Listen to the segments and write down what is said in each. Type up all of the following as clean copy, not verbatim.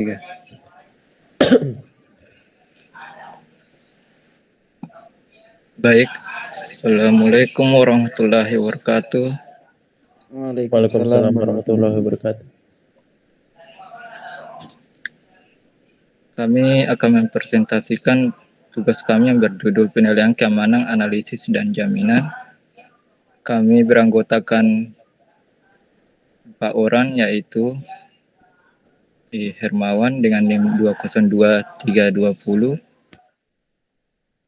Tiga. Baik, Assalamualaikum warahmatullahi wabarakatuh. Waalaikumsalam warahmatullahi wabarakatuh. Kami akan mempresentasikan tugas kami yang berjudul penilaian keamanan, analisis, dan jaminan. Kami beranggotakan 4 orang, yaitu Hermawan dengan NIM 202320,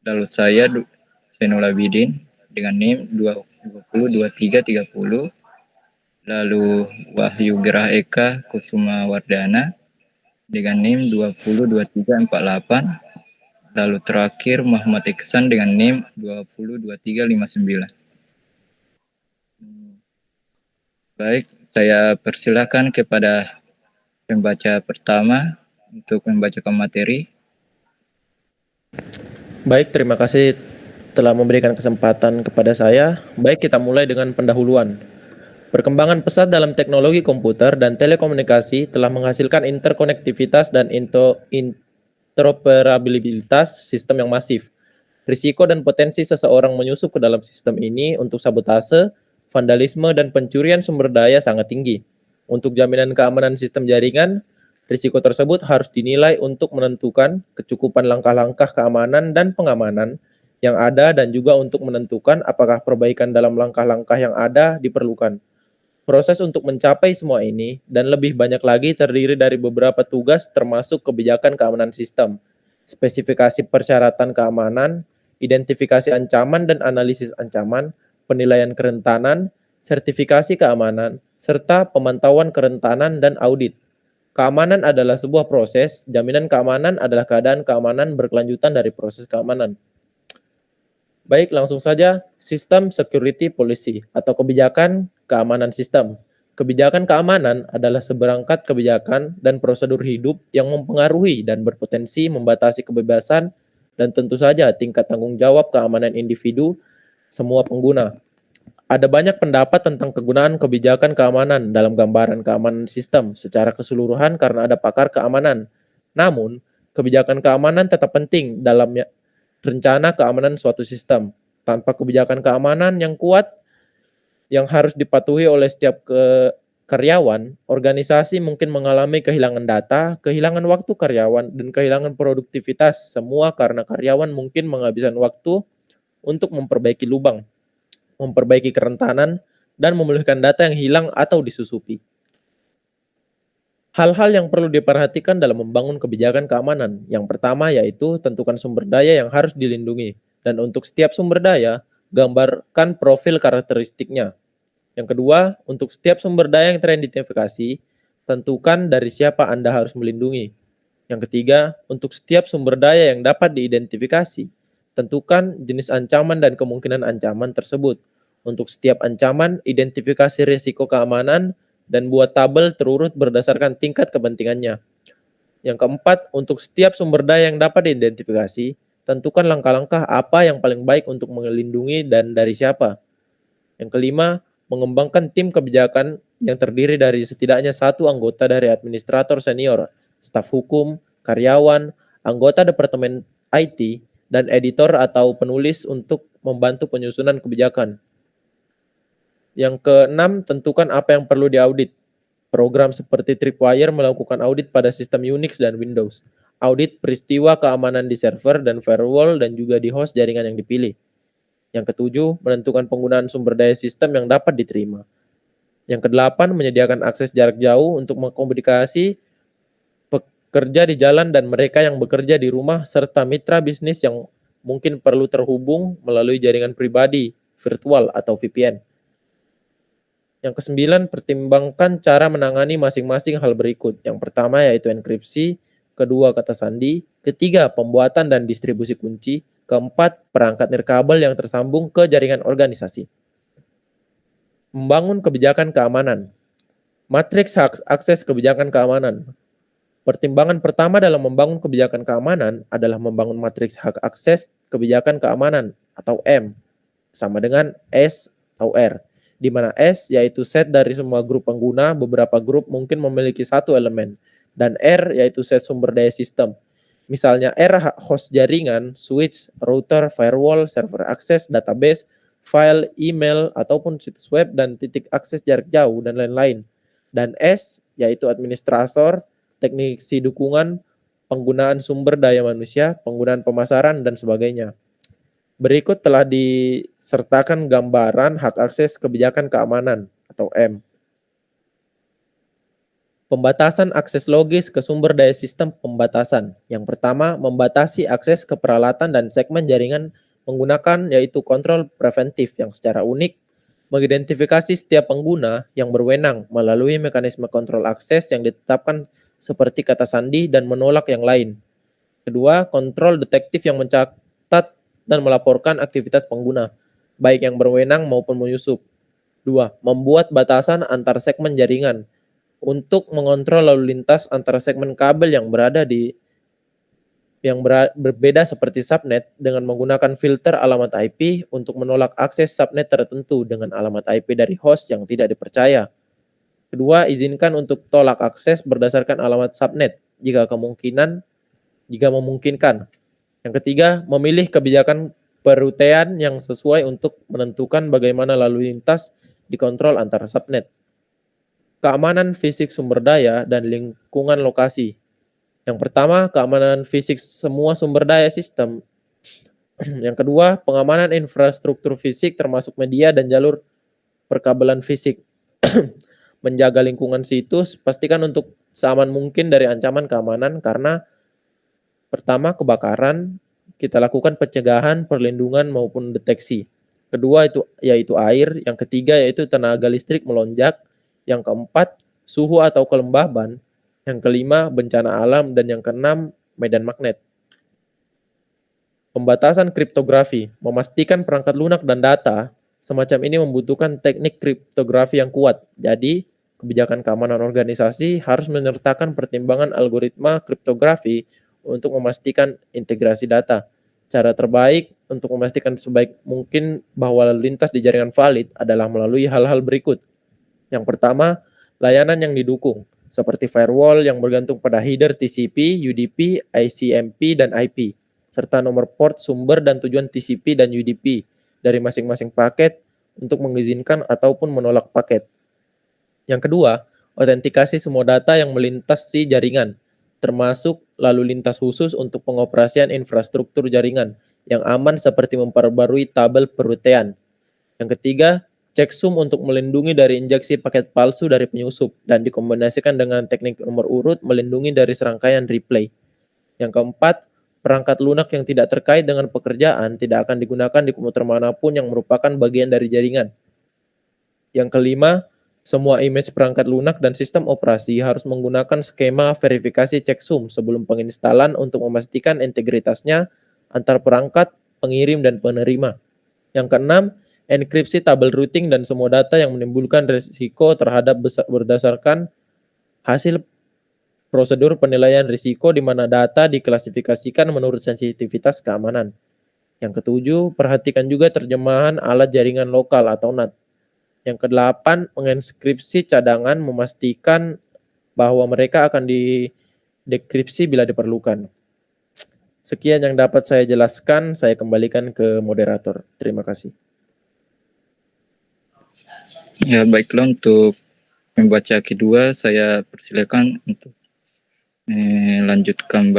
lalu saya Zainul Abidin dengan NIM 202330, lalu Wahyu Gerah Eka Kusuma Wardana dengan NIM 202348, lalu terakhir Muhammad Iksan dengan NIM 202359. Baik, saya persilakan kepada pembaca pertama untuk membacakan materi. Baik, terima kasih telah memberikan kesempatan kepada saya. Baik, kita mulai dengan pendahuluan. Perkembangan pesat dalam teknologi komputer dan telekomunikasi telah menghasilkan interkonektivitas dan interoperabilitas sistem yang masif. Risiko dan potensi seseorang menyusup ke dalam sistem ini untuk sabotase, vandalisme, dan pencurian sumber daya sangat tinggi. Untuk jaminan keamanan sistem jaringan, risiko tersebut harus dinilai untuk menentukan kecukupan langkah-langkah keamanan dan pengamanan yang ada dan juga untuk menentukan apakah perbaikan dalam langkah-langkah yang ada diperlukan. Proses untuk mencapai semua ini dan lebih banyak lagi terdiri dari beberapa tugas termasuk kebijakan keamanan sistem, spesifikasi persyaratan keamanan, identifikasi ancaman dan analisis ancaman, penilaian kerentanan, sertifikasi keamanan, serta pemantauan kerentanan dan audit. Keamanan adalah sebuah proses, jaminan keamanan adalah keadaan keamanan berkelanjutan dari proses keamanan. Baik, langsung saja, sistem security policy atau kebijakan keamanan sistem. Kebijakan keamanan adalah seberangkat kebijakan dan prosedur hidup yang mempengaruhi dan berpotensi membatasi kebebasan dan tentu saja tingkat tanggung jawab keamanan individu semua pengguna. Ada banyak pendapat tentang kegunaan kebijakan keamanan dalam gambaran keamanan sistem secara keseluruhan karena ada pakar keamanan. Namun, kebijakan keamanan tetap penting dalam rencana keamanan suatu sistem. Tanpa kebijakan keamanan yang kuat yang harus dipatuhi oleh setiap karyawan, organisasi mungkin mengalami kehilangan data, kehilangan waktu karyawan, dan kehilangan produktivitas, semua karena karyawan mungkin menghabiskan waktu untuk memperbaiki lubang, memperbaiki kerentanan, dan memulihkan data yang hilang atau disusupi. Hal-hal yang perlu diperhatikan dalam membangun kebijakan keamanan. Yang pertama yaitu tentukan sumber daya yang harus dilindungi. Dan untuk setiap sumber daya, gambarkan profil karakteristiknya. Yang kedua, untuk setiap sumber daya yang teridentifikasi, tentukan dari siapa Anda harus melindungi. Yang ketiga, untuk setiap sumber daya yang dapat diidentifikasi, tentukan jenis ancaman dan kemungkinan ancaman tersebut. Untuk setiap ancaman, identifikasi risiko keamanan dan buat tabel terurut berdasarkan tingkat kepentingannya. Yang keempat, untuk setiap sumber daya yang dapat diidentifikasi, tentukan langkah-langkah apa yang paling baik untuk melindungi dan dari siapa. Yang kelima, mengembangkan tim kebijakan yang terdiri dari setidaknya satu anggota dari administrator senior, staf hukum, karyawan, anggota departemen IT, dan editor atau penulis untuk membantu penyusunan kebijakan. Yang keenam, tentukan apa yang perlu diaudit. Program seperti Tripwire melakukan audit pada sistem Unix dan Windows. Audit peristiwa keamanan di server dan firewall dan juga di host jaringan yang dipilih. Yang ketujuh, menentukan penggunaan sumber daya sistem yang dapat diterima. Yang kedelapan, menyediakan akses jarak jauh untuk mengkomunikasi pekerja di jalan dan mereka yang bekerja di rumah serta mitra bisnis yang mungkin perlu terhubung melalui jaringan pribadi, virtual atau VPN. Yang kesembilan, pertimbangkan cara menangani masing-masing hal berikut. Yang pertama yaitu enkripsi, kedua kata sandi, ketiga pembuatan dan distribusi kunci, keempat perangkat nirkabel yang tersambung ke jaringan organisasi. Membangun kebijakan keamanan. Matriks akses kebijakan keamanan. Pertimbangan pertama dalam membangun kebijakan keamanan adalah membangun matriks hak akses kebijakan keamanan atau M, sama dengan S atau R, di mana S yaitu set dari semua grup pengguna, beberapa grup mungkin memiliki satu elemen. Dan R yaitu set sumber daya sistem. Misalnya R host jaringan, switch, router, firewall, server akses, database, file, email, ataupun situs web, dan titik akses jarak jauh, dan lain-lain. Dan S yaitu administrator, teknisi dukungan, penggunaan sumber daya manusia, penggunaan pemasaran, dan sebagainya. Berikut telah disertakan gambaran hak akses kebijakan keamanan atau M. Pembatasan akses logis ke sumber daya sistem pembatasan. Yang pertama, membatasi akses ke peralatan dan segmen jaringan menggunakan yaitu kontrol preventif yang secara unik mengidentifikasi setiap pengguna yang berwenang melalui mekanisme kontrol akses yang ditetapkan seperti kata sandi dan menolak yang lain. Kedua, kontrol detektif yang mencatat dan melaporkan aktivitas pengguna, baik yang berwenang maupun menyusup. Dua, membuat batasan antar segmen jaringan untuk mengontrol lalu lintas antara segmen kabel yang berbeda seperti subnet dengan menggunakan filter alamat IP untuk menolak akses subnet tertentu dengan alamat IP dari host yang tidak dipercaya. Kedua, izinkan untuk tolak akses berdasarkan alamat subnet jika memungkinkan. Yang ketiga, memilih kebijakan perutean yang sesuai untuk menentukan bagaimana lalu lintas dikontrol antara subnet. Keamanan fisik sumber daya dan lingkungan lokasi. Yang pertama, keamanan fisik semua sumber daya sistem. Yang kedua, pengamanan infrastruktur fisik termasuk media dan jalur perkabelan fisik. Menjaga lingkungan situs, pastikan untuk seaman mungkin dari ancaman keamanan karena pertama, kebakaran, kita lakukan pencegahan, perlindungan maupun deteksi. Kedua yaitu air, yang ketiga yaitu tenaga listrik melonjak, yang keempat suhu atau kelembaban, yang kelima bencana alam, dan yang keenam medan magnet. Pembatasan kriptografi, memastikan perangkat lunak dan data semacam ini membutuhkan teknik kriptografi yang kuat. Jadi, kebijakan keamanan organisasi harus menyertakan pertimbangan algoritma kriptografi untuk memastikan integrasi data. Cara terbaik untuk memastikan sebaik mungkin bahwa lalu lintas di jaringan valid adalah melalui hal-hal berikut. Yang pertama, layanan yang didukung, seperti firewall yang bergantung pada header TCP, UDP, ICMP, dan IP, serta nomor port sumber dan tujuan TCP dan UDP dari masing-masing paket untuk mengizinkan ataupun menolak paket. Yang kedua, autentikasi semua data yang melintasi jaringan, termasuk lalu lintas khusus untuk pengoperasian infrastruktur jaringan yang aman seperti memperbarui tabel perutean. Yang ketiga, checksum untuk melindungi dari injeksi paket palsu dari penyusup dan dikombinasikan dengan teknik nomor urut melindungi dari serangkaian replay. Yang keempat, perangkat lunak yang tidak terkait dengan pekerjaan tidak akan digunakan di komputer manapun yang merupakan bagian dari jaringan. Yang kelima, semua image perangkat lunak dan sistem operasi harus menggunakan skema verifikasi checksum sebelum penginstalan untuk memastikan integritasnya antar perangkat, pengirim, dan penerima. Yang keenam, enkripsi tabel routing dan semua data yang menimbulkan risiko terhadap berdasarkan hasil prosedur penilaian risiko di mana data diklasifikasikan menurut sensitivitas keamanan. Yang ketujuh, perhatikan juga terjemahan alat jaringan lokal atau NAT. Yang kedelapan, menginskripsi cadangan memastikan bahwa mereka akan didekripsi bila diperlukan. Sekian yang dapat saya jelaskan, saya kembalikan ke moderator. Terima kasih. Ya, baiklah, untuk pembaca kedua saya persilakan untuk lanjutkan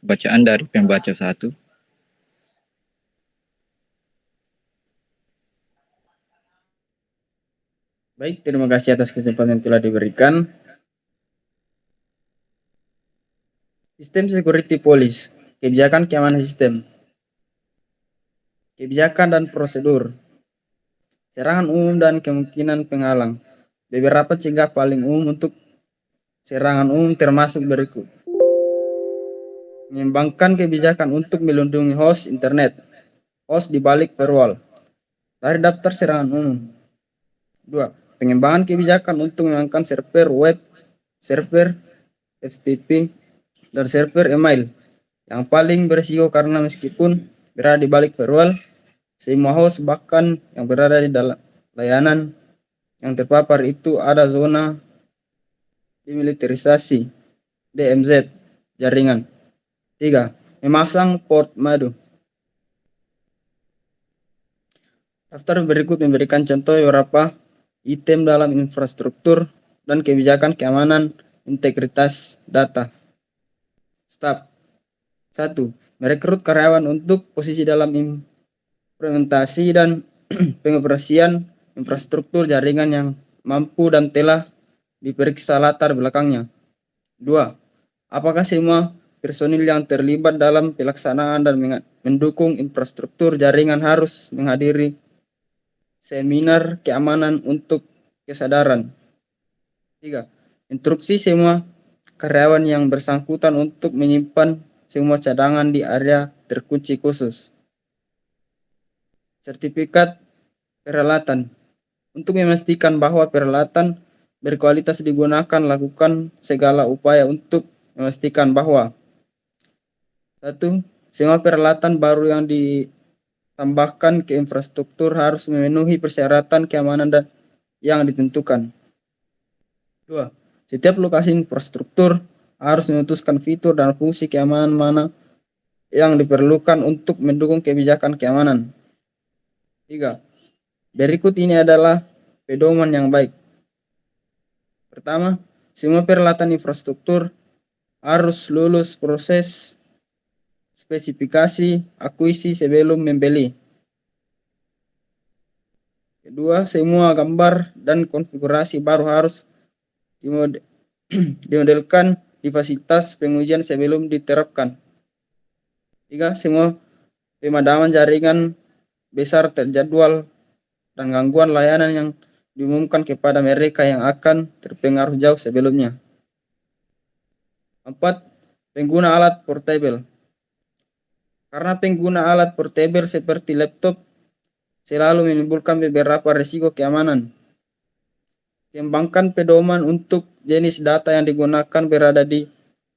bacaan dari pembaca satu. Baik, terima kasih atas kesempatan yang telah diberikan. Sistem Security Policy, kebijakan keamanan sistem, kebijakan dan prosedur, serangan umum dan kemungkinan penghalang. Beberapa cegah paling umum untuk serangan umum termasuk berikut. Mengembangkan kebijakan untuk melindungi host internet, host di balik firewall, dari daftar serangan umum. 2. Pengembangan kebijakan untuk mengembangkan server web, server FTP, dan server email yang paling berisiko karena meskipun berada di balik firewall, semua host bahkan yang berada di dalam layanan yang terpapar itu ada zona demilitarisasi DMZ jaringan. 3. Memasang port madu. Daftar berikut memberikan contoh beberapa item dalam infrastruktur dan kebijakan keamanan integritas data. Step 1. Merekrut karyawan untuk posisi dalam implementasi dan pengoperasian infrastruktur jaringan yang mampu dan telah diperiksa latar belakangnya. 2. Apakah semua personil yang terlibat dalam pelaksanaan dan mendukung infrastruktur jaringan harus menghadiri seminar keamanan untuk kesadaran. 3. Instruksi semua karyawan yang bersangkutan untuk menyimpan semua cadangan di area terkunci khusus. Sertifikat peralatan. Untuk memastikan bahwa peralatan berkualitas digunakan, lakukan segala upaya untuk memastikan bahwa 1. Semua peralatan baru yang ditambahkan ke infrastruktur harus memenuhi persyaratan keamanan dan yang ditentukan. 2. Setiap lokasi infrastruktur harus memutuskan fitur dan fungsi keamanan mana yang diperlukan untuk mendukung kebijakan keamanan. 3. Berikut ini adalah pedoman yang baik. Pertama, semua peralatan infrastruktur harus lulus proses spesifikasi akuisisi sebelum membeli. Kedua, semua gambar dan konfigurasi baru harus dimodelkan di fasilitas pengujian sebelum diterapkan. 3. Semua pemadaman jaringan besar terjadwal dan gangguan layanan yang diumumkan kepada mereka yang akan terpengaruh jauh sebelumnya. 4. Pengguna alat portable. Karena pengguna alat portable seperti laptop selalu menimbulkan beberapa risiko keamanan. Kembangkan pedoman untuk jenis data yang digunakan berada di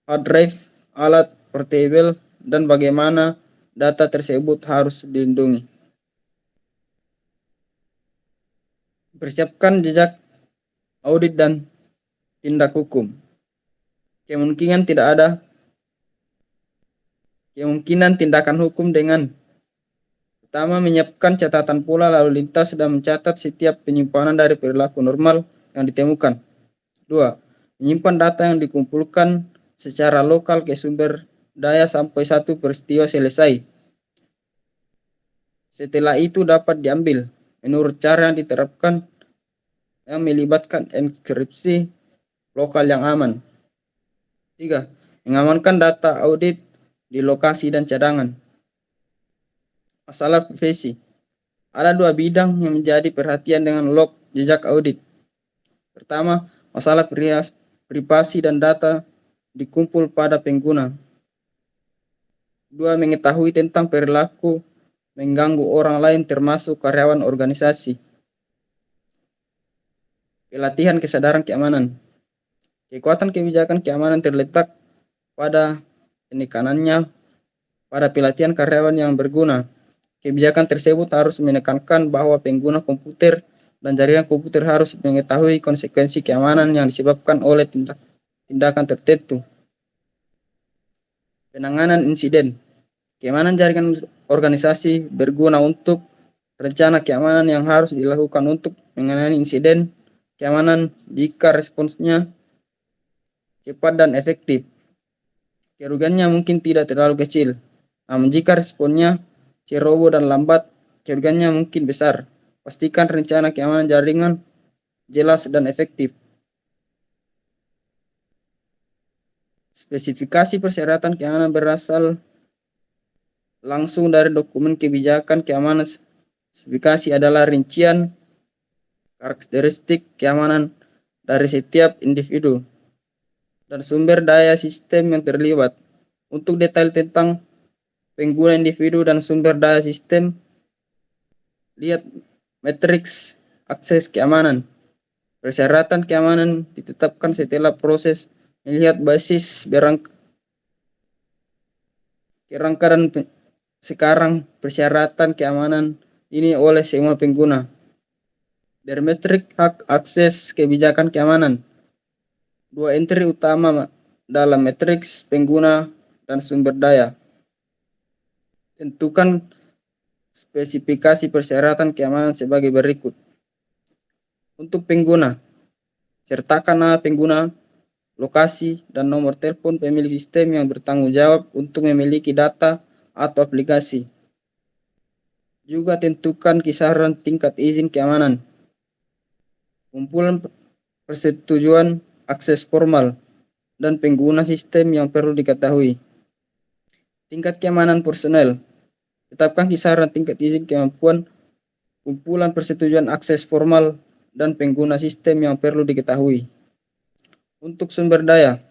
hard drive alat portable dan bagaimana data tersebut harus dilindungi. Persiapkan jejak audit dan tindak hukum. Kemungkinan tindakan hukum dengan pertama, menyiapkan catatan pola lalu lintas dan mencatat setiap penyimpanan dari perilaku normal yang ditemukan. 2. Menyimpan data yang dikumpulkan secara lokal ke sumber daya sampai satu peristiwa selesai. Setelah itu dapat diambil menurut cara yang diterapkan yang melibatkan enkripsi lokal yang aman. 3. Mengamankan data audit di lokasi dan cadangan. Masalah privasi. Ada dua bidang yang menjadi perhatian dengan log jejak audit. Pertama, masalah privasi dan data dikumpul pada pengguna. 2. Mengetahui tentang perilaku mengganggu orang lain termasuk karyawan organisasi. Pelatihan kesadaran keamanan. Kekuatan kebijakan keamanan terletak pada penekanannya pada pelatihan karyawan yang berguna. Kebijakan tersebut harus menekankan bahwa pengguna komputer dan jaringan komputer harus mengetahui konsekuensi keamanan yang disebabkan oleh tindakan tertentu. Penanganan insiden. Keamanan jaringan organisasi berguna untuk rencana keamanan yang harus dilakukan untuk menangani insiden keamanan jika responsnya cepat dan efektif. Kerugiannya mungkin tidak terlalu kecil, namun jika responnya ceroboh dan lambat, kerugiannya mungkin besar. Pastikan rencana keamanan jaringan jelas dan efektif. Spesifikasi persyaratan keamanan berasal langsung dari dokumen kebijakan keamanan. Spesifikasi adalah rincian karakteristik keamanan dari setiap individu dan sumber daya sistem yang terlibat. Untuk detail tentang pengguna individu dan sumber daya sistem, lihat matriks akses keamanan. Persyaratan keamanan ditetapkan setelah proses melihat basis kerangka dan sekarang persyaratan keamanan ini oleh semua pengguna. Dari metrik hak akses kebijakan keamanan. 2 entry utama dalam matriks pengguna dan sumber daya. Tentukan spesifikasi persyaratan keamanan sebagai berikut. Untuk pengguna, sertakan nama pengguna, lokasi, dan nomor telepon pemilik sistem yang bertanggung jawab untuk memiliki data atau aplikasi. Juga tentukan kisaran tingkat izin keamanan. Kumpulan persetujuan akses formal dan pengguna sistem yang perlu diketahui. Tingkat keamanan personel. Tetapkan kisaran tingkat izin kemampuan kumpulan persetujuan akses formal dan pengguna sistem yang perlu diketahui. Untuk sumber daya,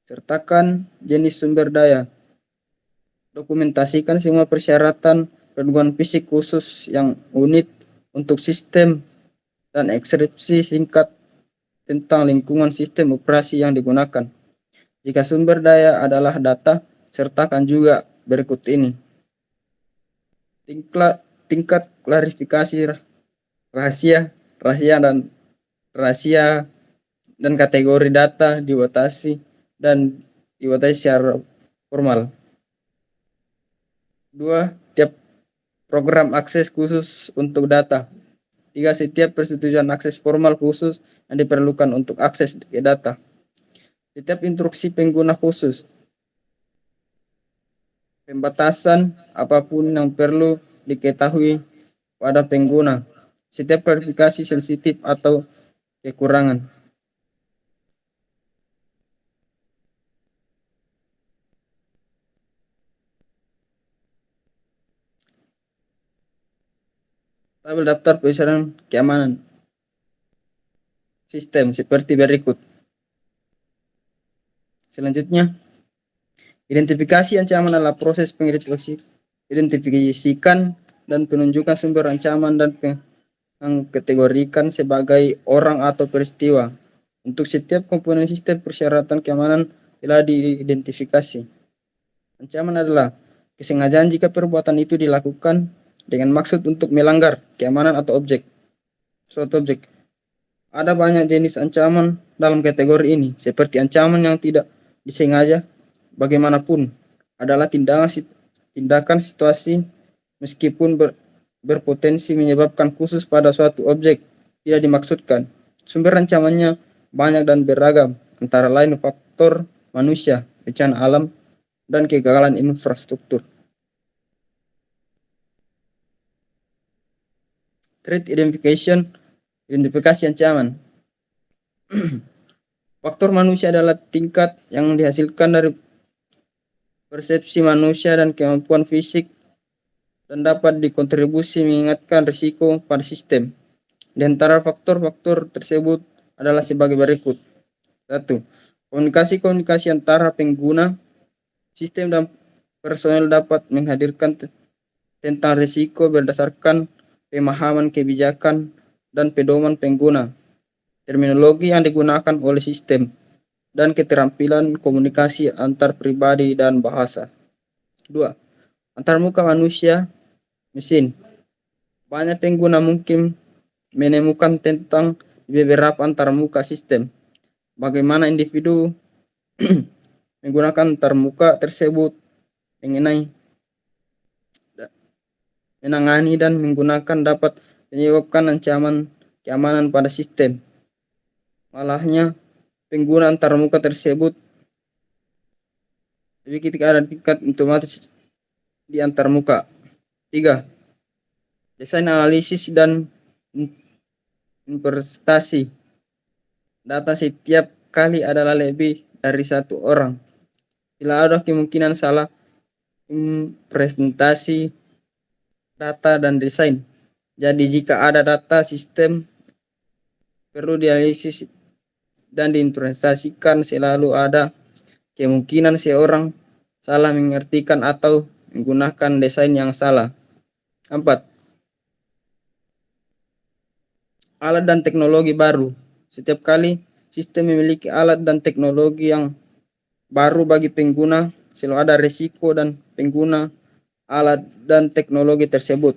sertakan jenis sumber daya. Dokumentasikan semua persyaratan gangguan fisik khusus yang unit untuk sistem dan ekskripsi singkat tentang lingkungan sistem operasi yang digunakan. Jika sumber daya adalah data, sertakan juga berikut ini. Tingkat klarifikasi rahasia dan kategori data dibatasi secara formal. 2. Tiap program akses khusus untuk data. 3. Setiap persetujuan akses formal khusus yang diperlukan untuk akses ke data. Setiap instruksi pengguna khusus. Pembatasan apapun yang perlu diketahui pada pengguna. Setiap klarifikasi sensitif atau kekurangan. Tabel daftar persyaratan keamanan sistem seperti berikut. Selanjutnya, identifikasi ancaman adalah proses identifikasikan dan penunjukan sumber ancaman dan mengkategorikan sebagai orang atau peristiwa. Untuk setiap komponen sistem persyaratan keamanan telah diidentifikasi. Ancaman adalah kesengajaan jika perbuatan itu dilakukan dengan maksud untuk melanggar keamanan atau suatu objek. Ada banyak jenis ancaman dalam kategori ini, seperti ancaman yang tidak disengaja, bagaimanapun adalah tindakan situasi meskipun berpotensi menyebabkan khusus pada suatu objek tidak dimaksudkan. Sumber ancamannya banyak dan beragam, antara lain faktor manusia, bencana alam, dan kegagalan infrastruktur. Threat identifikasi ancaman. Faktor manusia adalah tingkat yang dihasilkan dari persepsi manusia dan kemampuan fisik dan dapat dikontribusi mengingatkan risiko pada sistem. Di antara faktor-faktor tersebut adalah sebagai berikut. 1. Komunikasi antara pengguna, sistem dan personel dapat menghadirkan tentang risiko berdasarkan pemahaman kebijakan dan pedoman pengguna, terminologi yang digunakan oleh sistem, dan keterampilan komunikasi antar pribadi dan bahasa. 2. Antarmuka manusia, mesin. Banyak pengguna mungkin menemukan tentang beberapa antarmuka sistem. Bagaimana individu menggunakan antarmuka tersebut menangani dan menggunakan dapat menyebabkan ancaman keamanan pada sistem. Malahnya, pengguna antarmuka tersebut jadi ketika ada tingkat otomatis di antarmuka. 3. Desain analisis dan interpretasi. Data setiap kali adalah lebih dari satu orang. Bila ada kemungkinan salah presentasi data dan desain. Jadi jika ada data sistem perlu dianalisis dan diinterpretasikan, selalu ada kemungkinan seorang salah mengartikan atau menggunakan desain yang salah. 4. Alat dan teknologi baru. Setiap kali sistem memiliki alat dan teknologi yang baru bagi pengguna, selalu ada risiko dan pengguna alat dan teknologi tersebut.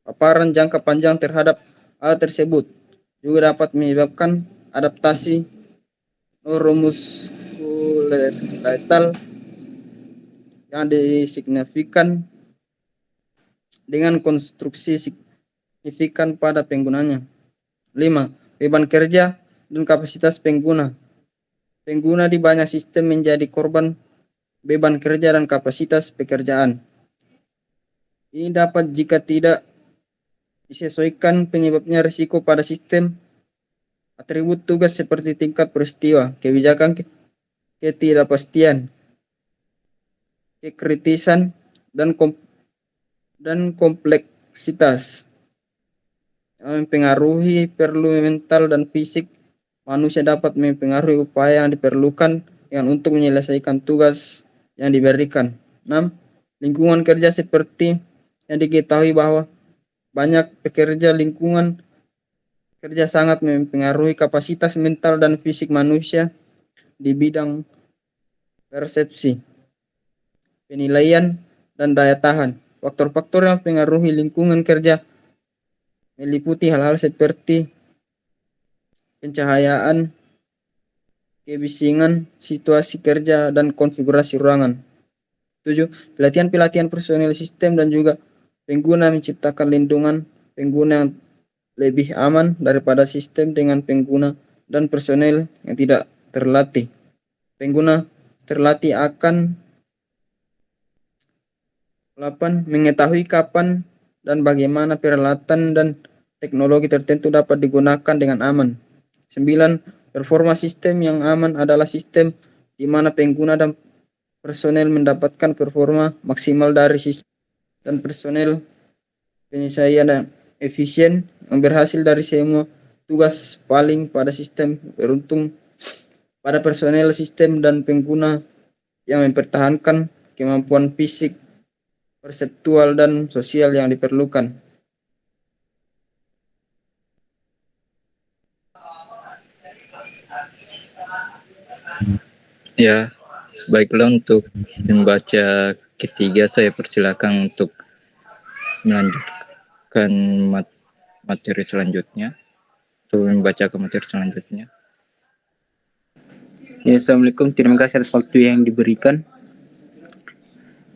Paparan jangka panjang terhadap alat tersebut juga dapat menyebabkan adaptasi rumus letal yang disignifikan dengan konstruksi signifikan pada penggunanya. 5. Beban kerja dan kapasitas pengguna. Pengguna di banyak sistem menjadi korban beban kerja dan kapasitas pekerjaan. Ini dapat jika tidak disesuaikan penyebabnya risiko pada sistem, atribut tugas seperti tingkat peristiwa, kebijakan, ketidakpastian, kekritisan, dan kompleksitas yang mempengaruhi perlu mental dan fisik manusia dapat mempengaruhi upaya yang diperlukan untuk menyelesaikan tugas yang diberikan. 6. Lingkungan kerja seperti yang diketahui bahwa banyak pekerja lingkungan kerja sangat mempengaruhi kapasitas mental dan fisik manusia di bidang persepsi, penilaian, dan daya tahan. Faktor-faktor yang mempengaruhi lingkungan kerja meliputi hal-hal seperti pencahayaan, kebisingan, situasi kerja, dan konfigurasi ruangan. 7. Pelatihan personil sistem dan juga pengguna menciptakan lindungan pengguna yang lebih aman daripada sistem dengan pengguna dan personel yang tidak terlatih. Pengguna terlatih akan 8. Mengetahui kapan dan bagaimana peralatan dan teknologi tertentu dapat digunakan dengan aman. 9. Performa sistem yang aman adalah sistem di mana pengguna dan personel mendapatkan performa maksimal dari sistem dan personel penyelesaian dan efisien yang berhasil dari semua tugas paling pada sistem beruntung pada personel sistem dan pengguna yang mempertahankan kemampuan fisik, perseptual, dan sosial yang diperlukan. Ya, baiklah, untuk membaca ketiga saya persilakan untuk melanjutkan materi selanjutnya. Untuk membacakan materi selanjutnya. Ya, Assalamualaikum. Terima kasih atas waktu yang diberikan.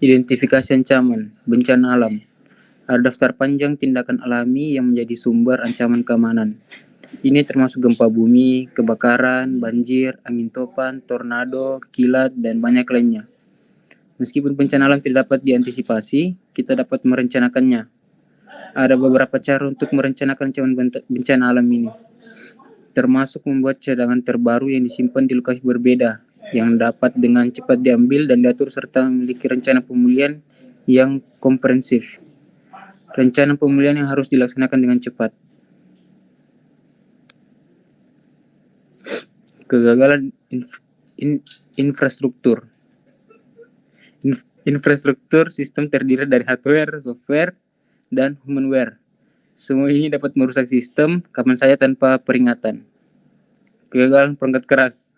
Identifikasi ancaman, bencana alam. Ada daftar panjang tindakan alami yang menjadi sumber ancaman keamanan. Ini termasuk gempa bumi, kebakaran, banjir, angin topan, tornado, kilat, dan banyak lainnya. Meskipun bencana alam tidak dapat diantisipasi, kita dapat merencanakannya. Ada beberapa cara untuk merencanakan ancaman bencana alam ini, termasuk membuat cadangan terbaru yang disimpan di lokasi berbeda, yang dapat dengan cepat diambil dan diatur, serta memiliki rencana pemulihan yang komprehensif. Rencana pemulihan yang harus dilaksanakan dengan cepat. Kegagalan infrastruktur. Infrastruktur sistem terdiri dari hardware, software, dan humanware. Semua ini dapat merusak sistem kapan saja tanpa peringatan. Kegagalan perangkat keras.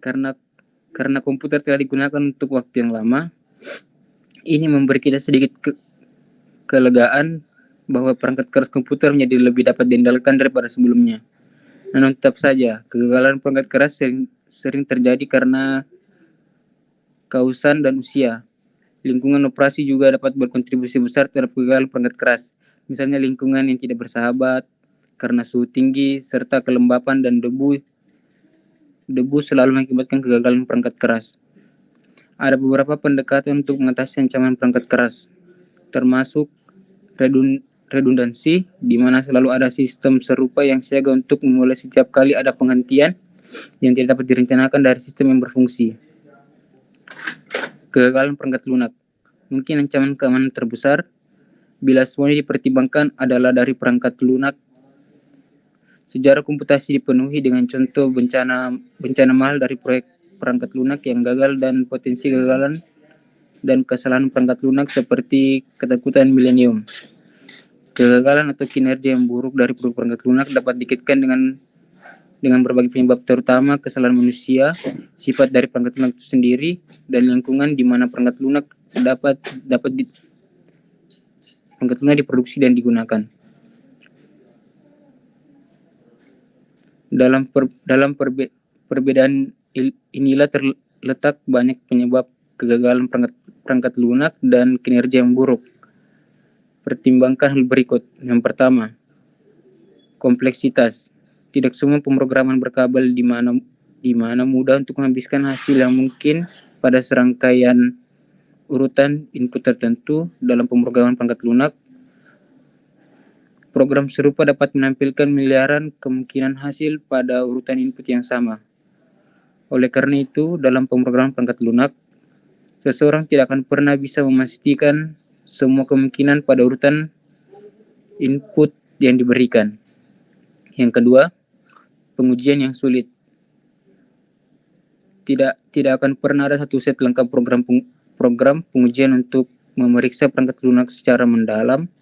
Karena komputer telah digunakan untuk waktu yang lama, ini memberi kita sedikit kelegaan bahwa perangkat keras komputer menjadi lebih dapat diandalkan daripada sebelumnya. Namun tetap saja, kegagalan perangkat keras sering terjadi karena kausan dan usia. Lingkungan operasi juga dapat berkontribusi besar terhadap kegagalan perangkat keras. Misalnya lingkungan yang tidak bersahabat, karena suhu tinggi, serta kelembapan dan debu selalu mengakibatkan kegagalan perangkat keras. Ada beberapa pendekatan untuk mengatasi ancaman perangkat keras, termasuk redundansi, di mana selalu ada sistem serupa yang siaga untuk memulai setiap kali ada penghentian yang tidak dapat direncanakan dari sistem yang berfungsi. Kegagalan perangkat lunak. Mungkin ancaman keamanan terbesar, bila semuanya dipertimbangkan, adalah dari perangkat lunak. Sejarah komputasi dipenuhi dengan contoh bencana mahal dari proyek perangkat lunak yang gagal dan potensi kegagalan dan kesalahan perangkat lunak seperti ketakutan milenium. Kegagalan atau kinerja yang buruk dari perangkat lunak dapat dikaitkan dengan berbagai penyebab, terutama kesalahan manusia, sifat dari perangkat lunak itu sendiri, dan lingkungan di mana perangkat lunak dapat diproduksi dan digunakan. Dalam perbedaan inilah terletak banyak penyebab kegagalan perangkat lunak dan kinerja yang buruk. Pertimbangkan hal berikut. Yang pertama, kompleksitas. Tidak semua pemrograman berkabel di mana mudah untuk menghabiskan hasil yang mungkin pada serangkaian urutan input tertentu. Dalam pemrograman perangkat lunak, program serupa dapat menampilkan miliaran kemungkinan hasil pada urutan input yang sama. Oleh karena itu, dalam pemrograman perangkat lunak, seseorang tidak akan pernah bisa memastikan semua kemungkinan pada urutan input yang diberikan. Yang kedua, pengujian yang sulit. Tidak akan pernah ada satu set lengkap program pengujian untuk memeriksa perangkat lunak secara mendalam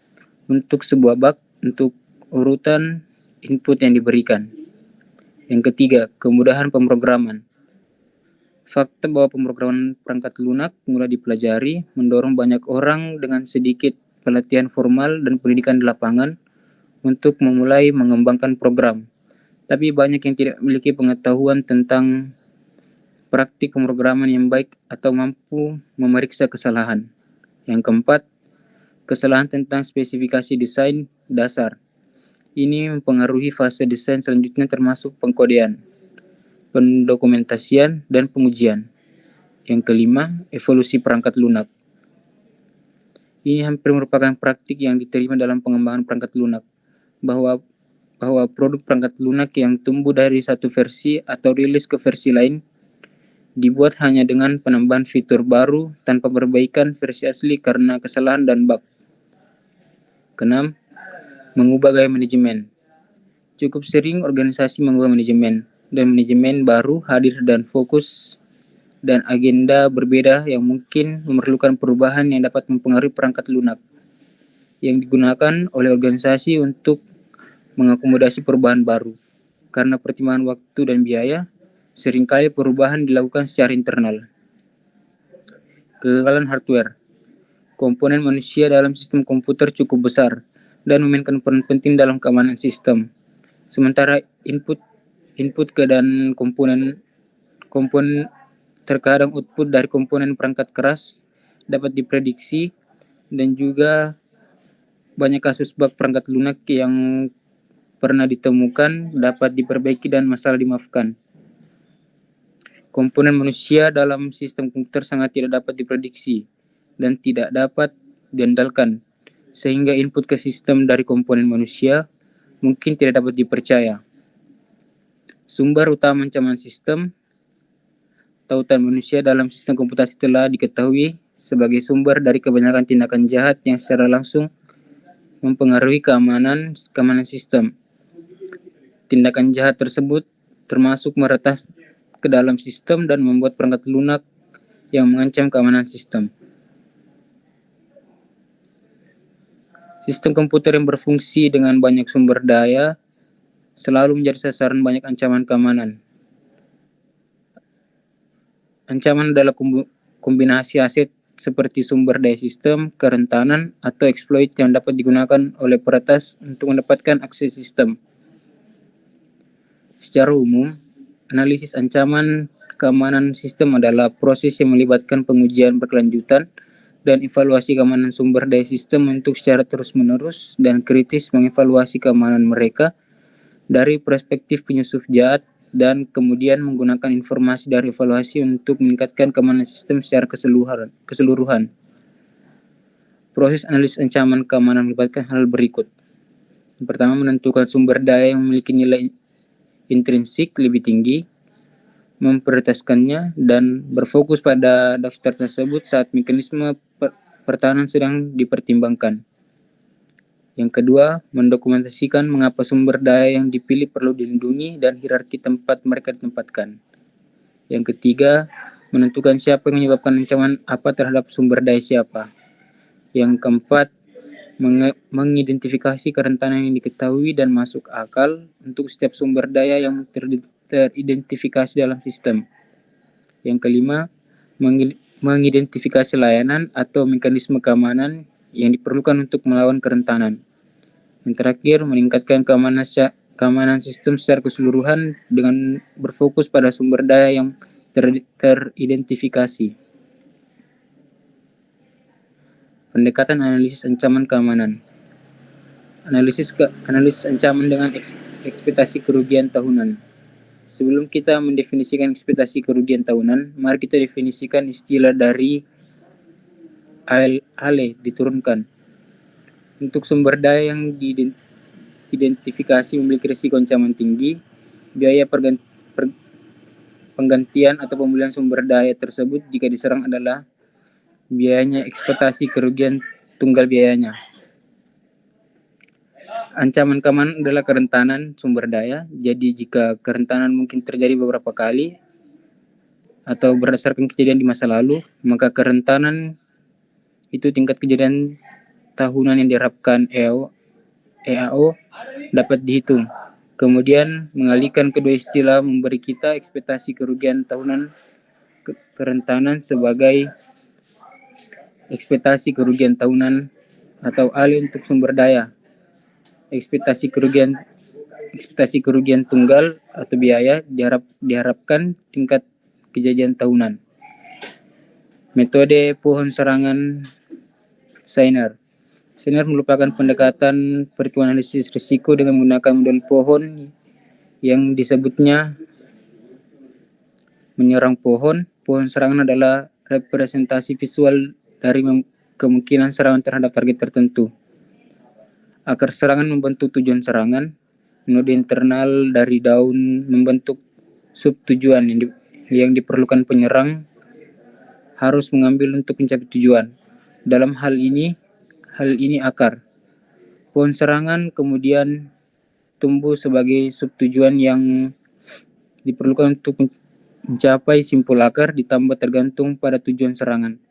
untuk sebuah bug untuk urutan input yang diberikan. Yang ketiga, kemudahan pemrograman. Fakta bahwa pemrograman perangkat lunak mulai dipelajari mendorong banyak orang dengan sedikit pelatihan formal dan pendidikan di lapangan untuk memulai mengembangkan program. Tapi banyak yang tidak memiliki pengetahuan tentang praktik pemrograman yang baik atau mampu memeriksa kesalahan. Yang keempat, kesalahan tentang spesifikasi desain dasar. Ini mempengaruhi fase desain selanjutnya termasuk pengkodean, pendokumentasian, dan pengujian. Yang kelima, evolusi perangkat lunak. Ini hampir merupakan praktik yang diterima dalam pengembangan perangkat lunak, bahwa produk perangkat lunak yang tumbuh dari satu versi atau rilis ke versi lain dibuat hanya dengan penambahan fitur baru tanpa perbaikan versi asli karena kesalahan dan bug. Keenam, mengubah gaya manajemen. Cukup sering organisasi mengubah manajemen, dan manajemen baru hadir dan fokus dan agenda berbeda yang mungkin memerlukan perubahan yang dapat mempengaruhi perangkat lunak yang digunakan oleh organisasi untuk mengakomodasi perubahan baru. Karena pertimbangan waktu dan biaya, seringkali perubahan dilakukan secara internal. Kegagalan hardware. Komponen manusia dalam sistem komputer cukup besar dan memainkan peran penting dalam keamanan sistem. Sementara input ke dan komponen terkadang output dari komponen perangkat keras dapat diprediksi, dan juga banyak kasus bug perangkat lunak yang pernah ditemukan dapat diperbaiki dan masalah dimaafkan. Komponen manusia dalam sistem komputer sangat tidak dapat diprediksi dan tidak dapat diandalkan, sehingga input ke sistem dari komponen manusia mungkin tidak dapat dipercaya. Sumber utama ancaman sistem. Tautan manusia dalam sistem komputasi telah diketahui sebagai sumber dari kebanyakan tindakan jahat yang secara langsung mempengaruhi keamanan sistem. Tindakan jahat tersebut termasuk meretas ke dalam sistem dan membuat perangkat lunak yang mengancam keamanan sistem. Sistem komputer yang berfungsi dengan banyak sumber daya selalu menjadi sasaran banyak ancaman keamanan. Ancaman adalah kombinasi aset seperti sumber daya sistem, kerentanan, atau exploit yang dapat digunakan oleh peretas untuk mendapatkan akses sistem. Secara umum, analisis ancaman keamanan sistem adalah proses yang melibatkan pengujian berkelanjutan dan evaluasi keamanan sumber daya sistem untuk secara terus-menerus dan kritis mengevaluasi keamanan mereka dari perspektif penyusup jahat, dan kemudian menggunakan informasi dari evaluasi untuk meningkatkan keamanan sistem secara keseluruhan. Proses analisis ancaman keamanan melibatkan hal berikut. Yang pertama, menentukan sumber daya yang memiliki nilai intrinsik lebih tinggi, memprioritaskannya, dan berfokus pada daftar tersebut saat mekanisme pertahanan sedang dipertimbangkan. Yang kedua, mendokumentasikan mengapa sumber daya yang dipilih perlu dilindungi dan hierarki tempat mereka ditempatkan. Yang ketiga, menentukan siapa yang menyebabkan ancaman apa terhadap sumber daya siapa. Yang keempat, mengidentifikasi kerentanan yang diketahui dan masuk akal untuk setiap sumber daya yang teridentifikasi dalam sistem. Yang kelima, mengidentifikasi layanan atau mekanisme keamanan yang diperlukan untuk melawan kerentanan. Yang terakhir, meningkatkan keamanan keamanan sistem secara keseluruhan dengan berfokus pada sumber daya yang teridentifikasi. Pendekatan analisis ancaman keamanan. Analisis ancaman dengan ekspektasi kerugian tahunan. Sebelum kita mendefinisikan ekspektasi kerugian tahunan, mari kita definisikan istilah dari ALE diturunkan. Untuk sumber daya yang diidentifikasi memiliki risiko ancaman tinggi, biaya penggantian atau pemulihan sumber daya tersebut jika diserang adalah biayanya ekspektasi kerugian tunggal biayanya. Ancaman keamanan adalah kerentanan sumber daya. Jadi jika kerentanan mungkin terjadi beberapa kali atau berdasarkan kejadian di masa lalu, maka kerentanan itu tingkat kejadian tahunan yang diharapkan EAO dapat dihitung. Kemudian mengalihkan kedua istilah memberi kita ekspektasi kerugian tahunan kerentanan sebagai ekspektasi kerugian tahunan atau ALE untuk sumber daya. Ekspektasi kerugian tunggal atau biaya diharapkan tingkat kejadian tahunan. Metode pohon serangan Sainer. Sainer merupakan pendekatan perhitungan analisis risiko dengan menggunakan model pohon yang disebutnya menyerang pohon. Pohon serangan adalah representasi visual dari kemungkinan serangan terhadap target tertentu. Akar serangan membentuk tujuan serangan. Node internal dari daun membentuk subtujuan yang diperlukan penyerang harus mengambil untuk mencapai tujuan. Dalam hal ini akar. Pohon serangan kemudian tumbuh sebagai subtujuan yang diperlukan untuk mencapai simpul akar ditambah tergantung pada tujuan serangan.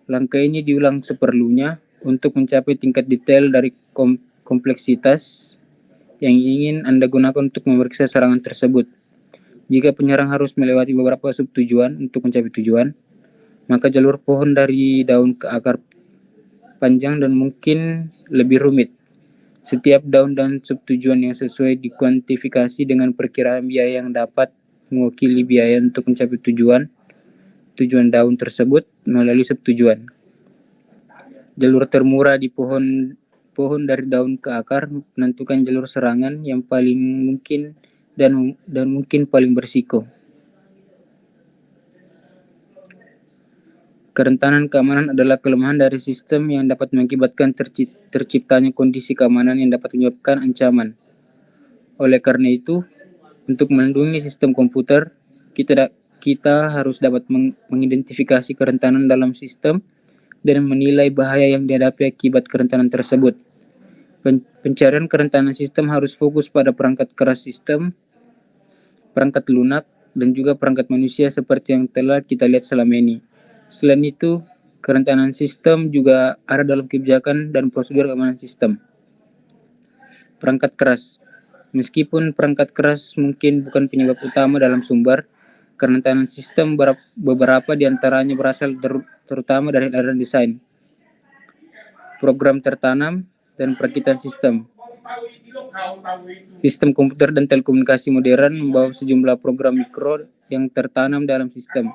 Langkah ini diulang seperlunya untuk mencapai tingkat detail dari kompleksitas yang ingin Anda gunakan untuk memeriksa serangan tersebut. Jika penyerang harus melewati beberapa subtujuan untuk mencapai tujuan, maka jalur pohon dari daun ke akar panjang dan mungkin lebih rumit. Setiap daun dan subtujuan yang sesuai dikuantifikasi dengan perkiraan biaya yang dapat mewakili biaya untuk mencapai tujuan daun tersebut melalui subtujuan. Jalur termurah di pohon dari daun ke akar menentukan jalur serangan yang paling mungkin dan mungkin paling berisiko. Kerentanan keamanan adalah kelemahan dari sistem yang dapat mengakibatkan terciptanya kondisi keamanan yang dapat menyebabkan ancaman. Oleh karena itu, untuk melindungi sistem komputer, kita harus dapat mengidentifikasi kerentanan dalam sistem dan menilai bahaya yang dihadapi akibat kerentanan tersebut. Pencarian kerentanan sistem harus fokus pada perangkat keras sistem, perangkat lunak, dan juga perangkat manusia seperti yang telah kita lihat selama ini. Selain itu, kerentanan sistem juga ada dalam kebijakan dan prosedur keamanan sistem. Perangkat keras. Meskipun perangkat keras mungkin bukan penyebab utama dalam sumber, kerentanan sistem beberapa di antaranya berasal terutama dari aliran desain, program tertanam, dan perakitan sistem. Sistem komputer dan telekomunikasi modern membawa sejumlah program mikro yang tertanam dalam sistem.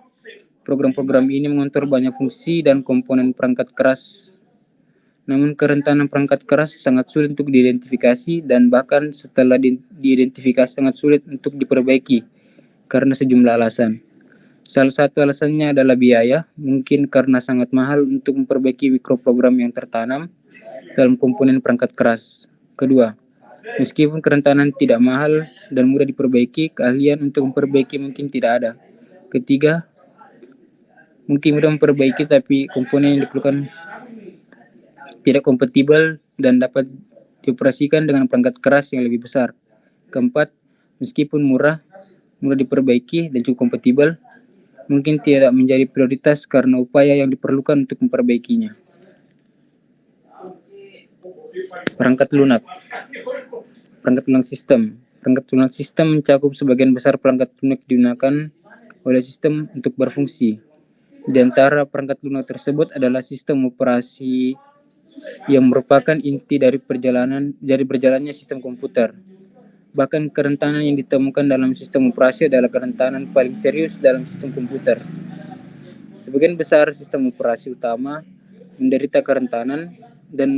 Program-program ini mengontrol banyak fungsi dan komponen perangkat keras. Namun kerentanan perangkat keras sangat sulit untuk diidentifikasi dan bahkan setelah diidentifikasi sangat sulit untuk diperbaiki karena sejumlah alasan. Salah satu alasannya adalah biaya, mungkin karena sangat mahal untuk memperbaiki mikroprogram yang tertanam dalam komponen perangkat keras. Kedua, meskipun kerentanan tidak mahal dan mudah diperbaiki, keahlian untuk memperbaiki mungkin tidak ada. Ketiga, mungkin mudah memperbaiki tapi komponen yang diperlukan tidak kompatibel dan dapat dioperasikan dengan perangkat keras yang lebih besar. Keempat, meskipun mudah diperbaiki dan cukup kompatibel, mungkin tidak menjadi prioritas karena upaya yang diperlukan untuk memperbaikinya. Perangkat lunak. Perangkat lunak sistem. Perangkat lunak sistem mencakup sebagian besar perangkat lunak digunakan oleh sistem untuk berfungsi. Di antara perangkat lunak tersebut adalah sistem operasi yang merupakan inti dari berjalannya sistem komputer. Bahkan kerentanan yang ditemukan dalam sistem operasi adalah kerentanan paling serius dalam sistem komputer. Sebagian besar sistem operasi utama menderita kerentanan, dan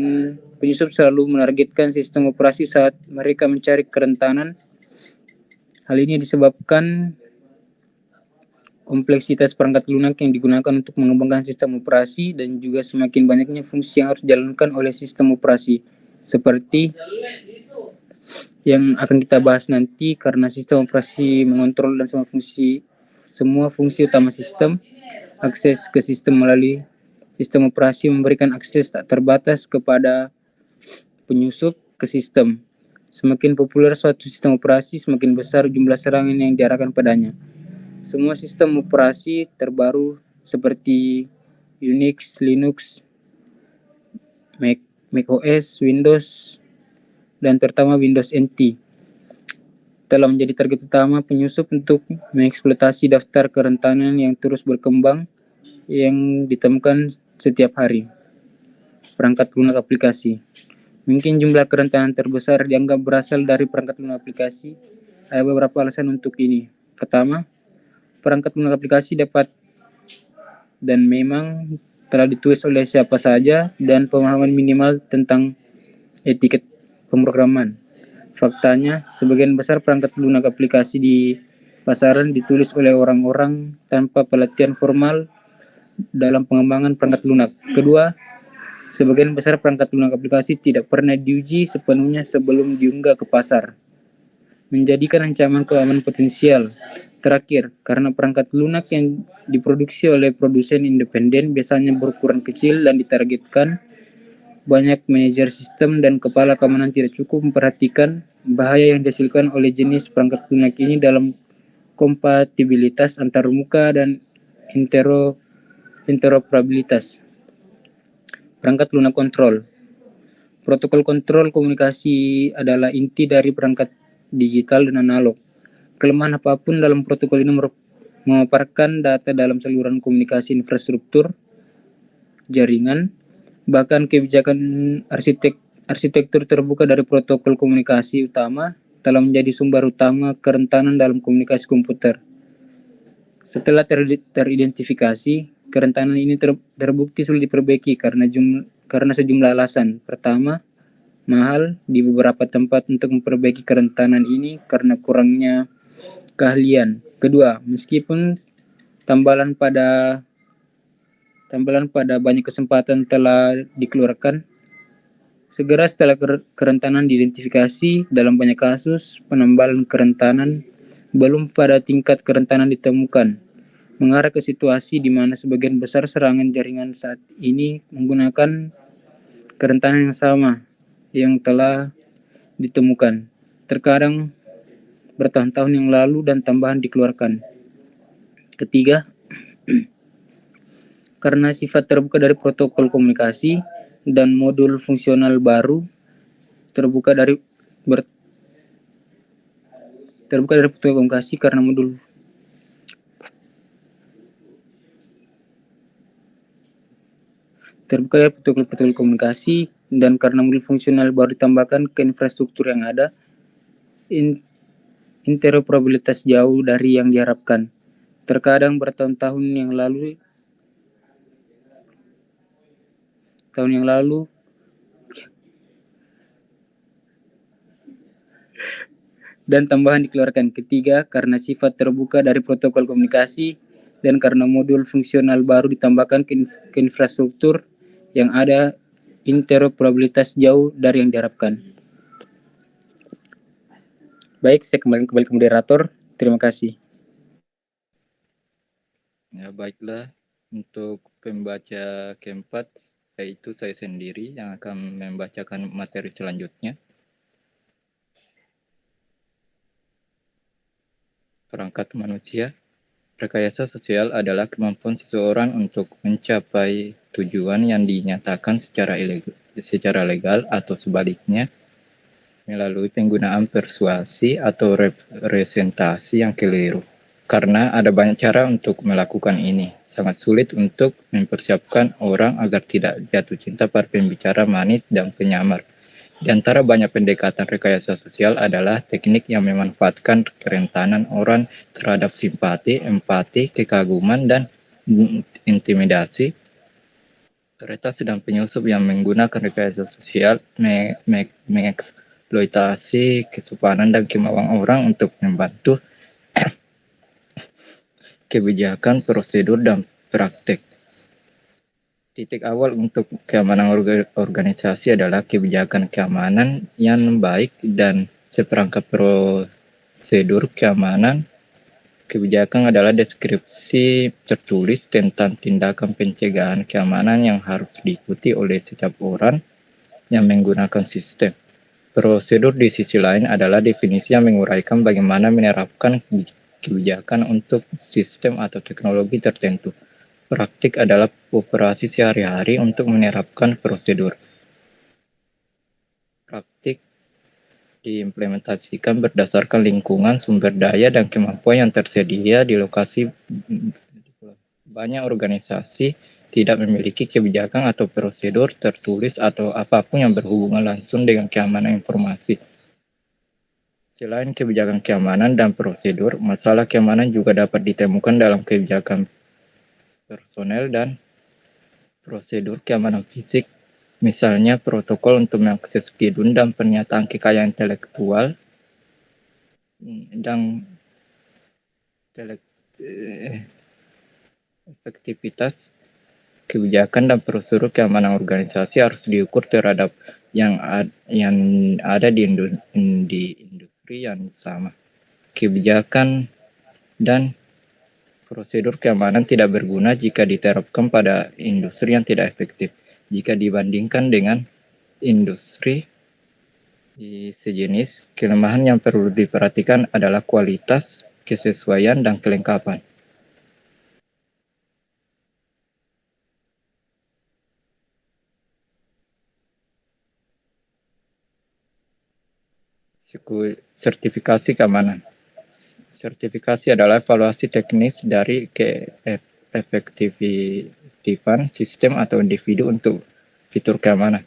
penyusup selalu menargetkan sistem operasi saat mereka mencari kerentanan. Hal ini disebabkan kompleksitas perangkat lunak yang digunakan untuk mengembangkan sistem operasi dan juga semakin banyaknya fungsi yang harus dijalankan oleh sistem operasi, seperti yang akan kita bahas nanti. Karena sistem operasi mengontrol dan semua fungsi utama sistem, akses ke sistem melalui sistem operasi memberikan akses tak terbatas kepada penyusup ke sistem. Semakin populer suatu sistem operasi, semakin besar jumlah serangan yang diarahkan padanya. Semua sistem operasi terbaru seperti Unix, Linux, Mac OS, Windows, dan terutama Windows NT telah menjadi target utama penyusup untuk mengeksploitasi daftar kerentanan yang terus berkembang yang ditemukan setiap hari. Perangkat lunak aplikasi. Mungkin jumlah kerentanan terbesar dianggap berasal dari perangkat lunak aplikasi. Ada beberapa alasan untuk ini. Pertama, perangkat lunak aplikasi dapat dan memang telah ditulis oleh siapa saja dan pemahaman minimal tentang etiket pemrograman. Faktanya, sebagian besar perangkat lunak aplikasi di pasaran ditulis oleh orang-orang tanpa pelatihan formal dalam pengembangan perangkat lunak. Kedua, sebagian besar perangkat lunak aplikasi tidak pernah diuji sepenuhnya sebelum diunggah ke pasar, menjadikan ancaman keamanan potensial. Terakhir, karena perangkat lunak yang diproduksi oleh produsen independen biasanya berukuran kecil dan ditargetkan, banyak manajer sistem dan kepala keamanan tidak cukup memperhatikan bahaya yang dihasilkan oleh jenis perangkat lunak ini dalam kompatibilitas antarmuka dan interoperabilitas. Perangkat lunak kontrol. Protokol kontrol komunikasi adalah inti dari perangkat digital dan analog. Kelemahan apapun dalam protokol ini memaparkan data dalam saluran komunikasi infrastruktur, jaringan, bahkan kebijakan arsitektur terbuka dari protokol komunikasi utama telah menjadi sumber utama kerentanan dalam komunikasi komputer. Setelah teridentifikasi, kerentanan ini terbukti sulit diperbaiki karena sejumlah alasan. Pertama, mahal di beberapa tempat untuk memperbaiki kerentanan ini karena kurangnya keahlian. Kedua, meskipun tambalan pada banyak kesempatan telah dikeluarkan, segera setelah kerentanan diidentifikasi, dalam banyak kasus penambalan kerentanan belum pada tingkat kerentanan ditemukan, mengarah ke situasi di mana sebagian besar serangan jaringan saat ini menggunakan kerentanan yang sama yang telah ditemukan, terkadang bertahun-tahun yang lalu, dan tambahan dikeluarkan. Ketiga, karena sifat terbuka dari protokol komunikasi dan modul fungsional baru terbuka dari protokol komunikasi karena modul protokol komunikasi dan karena modul fungsional baru ditambahkan ke infrastruktur yang ada, interoperabilitas jauh dari yang diharapkan. Terkadang bertahun-tahun yang lalu dan tambahan dikeluarkan. Ketiga, karena sifat terbuka dari protokol komunikasi dan karena modul fungsional baru ditambahkan ke infrastruktur yang ada, interoperabilitas jauh dari yang diharapkan. Baik, saya kembali ke moderator. Terima kasih. Ya, baiklah. Untuk pembaca keempat, yaitu saya sendiri yang akan membacakan materi selanjutnya. Perangkat manusia. Rekayasa sosial adalah kemampuan seseorang untuk mencapai tujuan yang dinyatakan secara legal atau sebaliknya melalui penggunaan persuasi atau representasi yang keliru. Karena ada banyak cara untuk melakukan ini, sangat sulit untuk mempersiapkan orang agar tidak jatuh cinta pada pembicara manis dan penyamar Di antara banyak pendekatan rekayasa sosial adalah teknik yang memanfaatkan kerentanan orang terhadap simpati, empati, kekaguman, dan intimidasi. Kereta sedang penyusup yang menggunakan rekayasa sosial mengeksploitasi kesopanan dan kemauan orang untuk membantu kebijakan, prosedur, dan praktek. Titik awal untuk keamanan organisasi adalah kebijakan keamanan yang baik dan seperangkat prosedur keamanan. Kebijakan adalah deskripsi tertulis tentang tindakan pencegahan keamanan yang harus diikuti oleh setiap orang yang menggunakan sistem. Prosedur di sisi lain adalah definisi yang menguraikan bagaimana menerapkan kebijakan untuk sistem atau teknologi tertentu. Praktik adalah operasi sehari-hari untuk menerapkan prosedur. Praktik diimplementasikan berdasarkan lingkungan, sumber daya, dan kemampuan yang tersedia di lokasi. Banyak organisasi tidak memiliki kebijakan atau prosedur tertulis atau apapun yang berhubungan langsung dengan keamanan informasi. Selain kebijakan keamanan dan prosedur, masalah keamanan juga dapat ditemukan dalam kebijakan personel dan prosedur keamanan fisik, misalnya protokol untuk mengakses gedung dan pernyataan kekayaan intelektual dan efektivitas kebijakan dan prosedur keamanan organisasi harus diukur terhadap yang ada di industri yang sama. Kebijakan dan prosedur keamanan tidak berguna jika diterapkan pada industri yang tidak efektif jika dibandingkan dengan industri sejenis. Kelemahan yang perlu diperhatikan adalah kualitas, kesesuaian, dan kelengkapan. Sertifikasi keamanan. Sertifikasi adalah evaluasi teknis dari keefektifan sistem atau individu untuk fitur keamanan.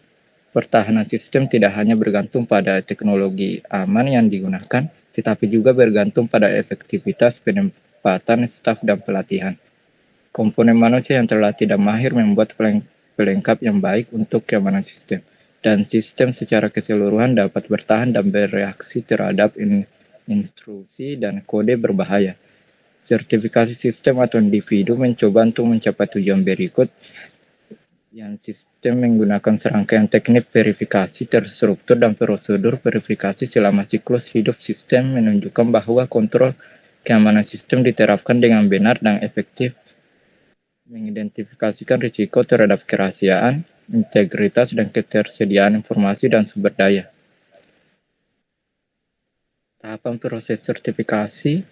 Pertahanan sistem tidak hanya bergantung pada teknologi aman yang digunakan, tetapi juga bergantung pada efektivitas penempatan staf dan pelatihan. Komponen manusia yang terlatih dan mahir membuat pelengkap yang baik untuk keamanan sistem, dan sistem secara keseluruhan dapat bertahan dan bereaksi terhadap instruksi dan kode berbahaya. Sertifikasi sistem atau individu mencoba untuk mencapai tujuan berikut, yang sistem menggunakan serangkaian teknik verifikasi terstruktur dan prosedur verifikasi selama siklus hidup sistem menunjukkan bahwa kontrol keamanan sistem diterapkan dengan benar dan efektif, mengidentifikasikan risiko terhadap kerahasiaan, integritas, dan ketersediaan informasi dan sumber daya. Tahapan proses sertifikasi.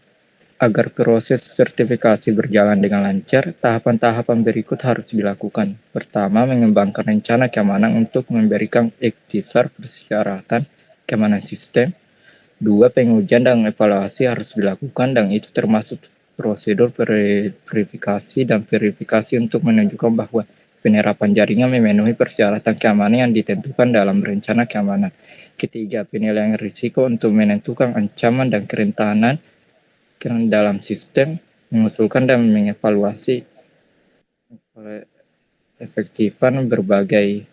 Agar proses sertifikasi berjalan dengan lancar, tahapan-tahapan berikut harus dilakukan. Pertama, mengembangkan rencana keamanan untuk memberikan ikhtisar persyaratan keamanan sistem. Dua, pengujian dan evaluasi harus dilakukan, dan itu termasuk prosedur verifikasi dan verifikasi untuk menunjukkan bahwa penerapan jaringan memenuhi persyaratan keamanan yang ditentukan dalam rencana keamanan. Ketiga, penilaian risiko untuk menentukan ancaman dan kerentanan dalam sistem, mengusulkan dan mengevaluasi efektifan berbagai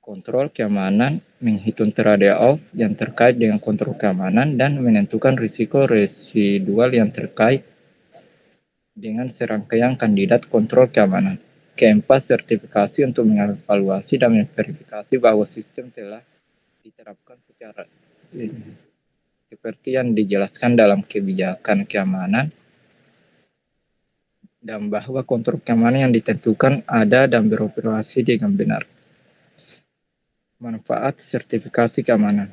kontrol keamanan, menghitung trade-off yang terkait dengan kontrol keamanan, dan menentukan risiko residual yang terkait dengan serangkaian kandidat kontrol keamanan. Keempat, sertifikasi untuk mengevaluasi dan memverifikasi bahwa sistem telah diterapkan secara seperti yang dijelaskan dalam kebijakan keamanan, dan bahwa kontrol keamanan yang ditentukan ada dan beroperasi dengan benar. Manfaat sertifikasi keamanan.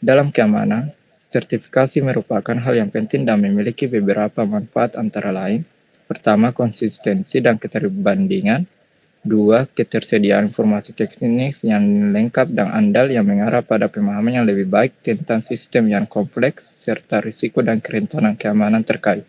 Dalam keamanan, sertifikasi merupakan hal yang penting dan memiliki beberapa manfaat antara lain. Pertama, konsistensi dan keterbandingan. Dua, ketersediaan informasi teknis yang lengkap dan andal yang mengarah pada pemahaman yang lebih baik tentang sistem yang kompleks, serta risiko dan kerentanan keamanan terkait.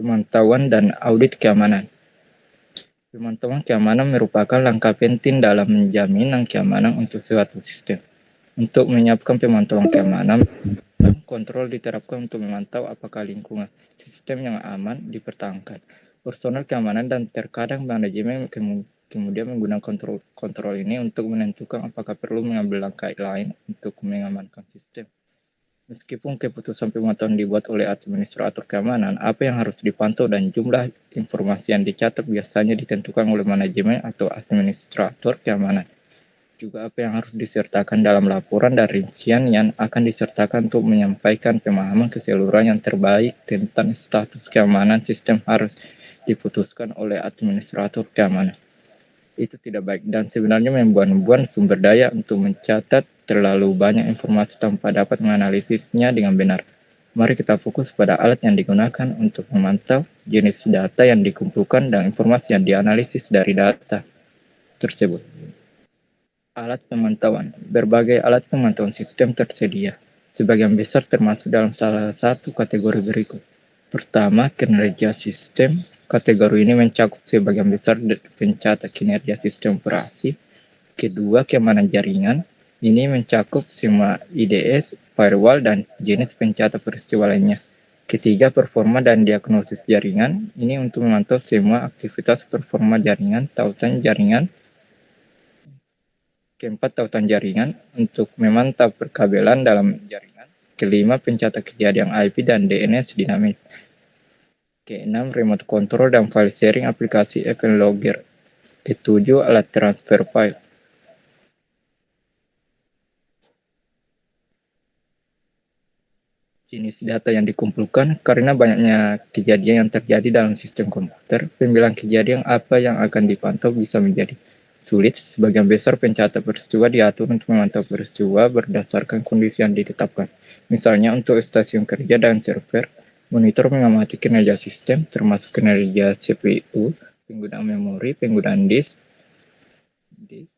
Pemantauan dan audit keamanan. Pemantauan keamanan merupakan langkah penting dalam menjamin keamanan untuk suatu sistem. Untuk menyiapkan pemantauan keamanan, kontrol diterapkan untuk memantau apakah lingkungan sistem yang aman dipertahankan. Personel keamanan dan terkadang manajemen kemudian menggunakan kontrol ini untuk menentukan apakah perlu mengambil langkah lain untuk mengamankan sistem. Meskipun keputusan pemantauan dibuat oleh administrator keamanan, apa yang harus dipantau dan jumlah informasi yang dicatat biasanya ditentukan oleh manajemen atau administrator keamanan. Juga apa yang harus disertakan dalam laporan dan rincian yang akan disertakan untuk menyampaikan pemahaman keseluruhan yang terbaik tentang status keamanan sistem harus diputuskan oleh administrator keamanan. Itu tidak baik dan sebenarnya membuang-buang sumber daya untuk mencatat terlalu banyak informasi tanpa dapat menganalisisnya dengan benar. Mari kita fokus pada alat yang digunakan untuk memantau, jenis data yang dikumpulkan, dan informasi yang dianalisis dari data tersebut. Alat pemantauan. Berbagai alat pemantauan sistem tersedia. Sebagian besar termasuk dalam salah satu kategori berikut. Pertama, kinerja sistem. Kategori ini mencakup sebagian besar pencatat kinerja sistem operasi. Kedua, keamanan jaringan. Ini mencakup semua IDS, firewall, dan jenis pencatat peristiwa lainnya. Ketiga, performa dan diagnosis jaringan. Ini untuk memantau semua aktivitas performa jaringan, tautan jaringan. Keempat, tautan jaringan untuk memantau perkabelan dalam jaringan. Kelima, pencatat kejadian IP dan DNS dinamis. Keenam, remote control dan file sharing aplikasi Event Logger. Ketujuh, alat transfer file. Jenis data yang dikumpulkan. Karena banyaknya kejadian yang terjadi dalam sistem komputer, pemilihan kejadian apa yang akan dipantau bisa menjadi sulit. Sebagian besar pencatat peristiwa diatur untuk memantau peristiwa berdasarkan kondisi yang ditetapkan. Misalnya untuk stasiun kerja dan server, monitor mengamati kinerja sistem, termasuk kinerja CPU, penggunaan memori, penggunaan disk,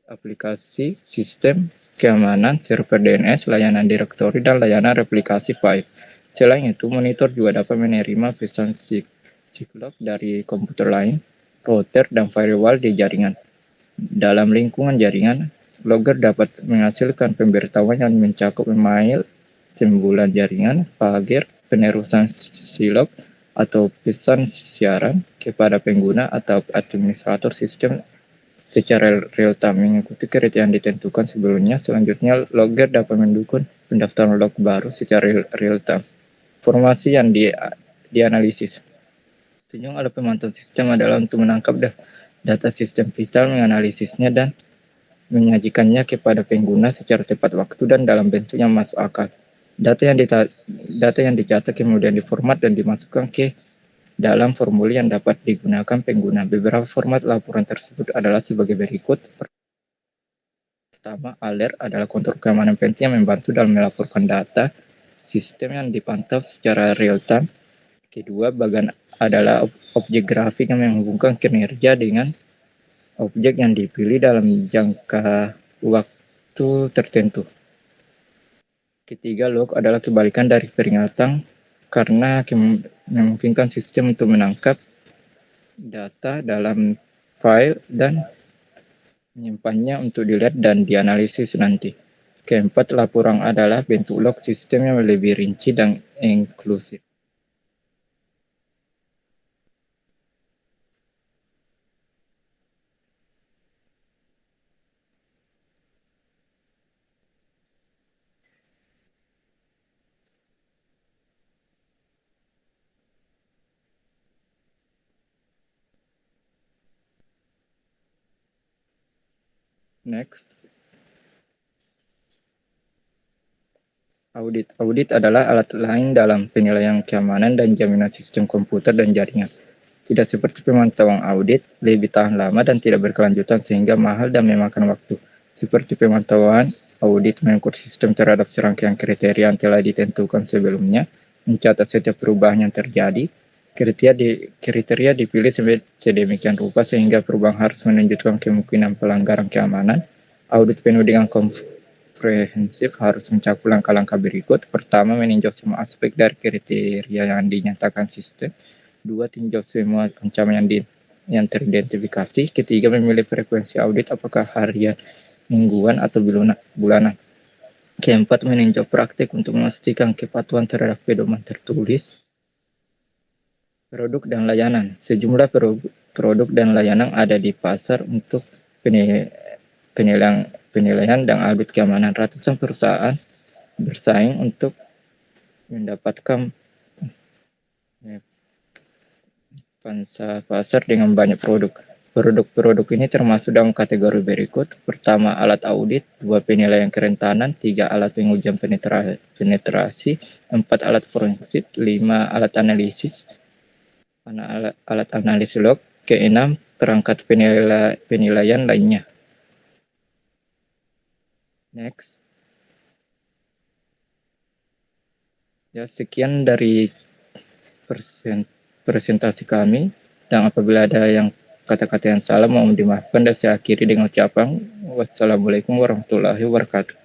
aplikasi, sistem, keamanan, server DNS, layanan direktori, dan layanan replikasi file. Selain itu, monitor juga dapat menerima pesan siklop dari komputer lain, router, dan firewall di jaringan. Dalam lingkungan jaringan, logger dapat menghasilkan pemberitahuan yang mencakup email, sembulan jaringan, pager, penerusan silog, atau pesan siaran kepada pengguna atau administrator sistem secara real-time mengikuti kriteria yang ditentukan sebelumnya. Selanjutnya, logger dapat mendukung pendaftaran log baru secara real-time. Informasi yang dianalisis. Tujuan alat pemantau sistem adalah untuk menangkap data sistem vital, menganalisisnya, dan menyajikannya kepada pengguna secara tepat waktu dan dalam bentuk yang masuk akal. Data yang dicatat kemudian diformat dan dimasukkan ke dalam formulir yang dapat digunakan pengguna. Beberapa format laporan tersebut adalah sebagai berikut. Pertama, alert adalah kontrol keamanan penting yang membantu dalam melaporkan data sistem yang dipantau secara real-time. Kedua, bagian adalah objek grafik yang menghubungkan kinerja dengan objek yang dipilih dalam jangka waktu tertentu. Ketiga, log adalah kebalikan dari peringatan karena memungkinkan sistem untuk menangkap data dalam file dan menyimpannya untuk dilihat dan dianalisis nanti. Keempat, laporan adalah bentuk log sistem yang lebih rinci dan inklusif. Next. Audit. Audit adalah alat lain dalam penilaian keamanan dan jaminan sistem komputer dan jaringan. Tidak seperti pemantauan audit, lebih tahan lama dan tidak berkelanjutan sehingga mahal dan memakan waktu. Seperti pemantauan, audit mengukur sistem terhadap serangkaian kriteria yang telah ditentukan sebelumnya, mencatat setiap perubahan yang terjadi. Kriteria dipilih sedemikian rupa sehingga perubahan harus menunjukkan kemungkinan pelanggaran keamanan. Audit penuh dengan komprehensif harus mencakup langkah-langkah berikut. Pertama, meninjau semua aspek dari kriteria yang dinyatakan sistem. 2. Tinjau semua ancaman yang teridentifikasi. Ketiga, memilih frekuensi audit apakah harian, mingguan, atau bulanan. Keempat, meninjau praktik untuk memastikan kepatuhan terhadap pedoman tertulis. Produk dan layanan. Sejumlah produk dan layanan ada di pasar untuk penilaian dan audit keamanan. Ratusan perusahaan bersaing untuk mendapatkan pangsa pasar dengan banyak produk. Produk-produk ini termasuk dalam kategori berikut. Pertama, alat audit. 2, penilaian kerentanan. 3, alat pengujian penetrasi. 4, alat forensik. 5, alat analisis. Alat analisis log. Ke-6, perangkat penilaian lainnya. Next. Ya, sekian dari presentasi kami, dan apabila ada yang kata-kata yang salah mohon dimaafkan, dan saya akhiri dengan ucapan wassalamualaikum warahmatullahi wabarakatuh.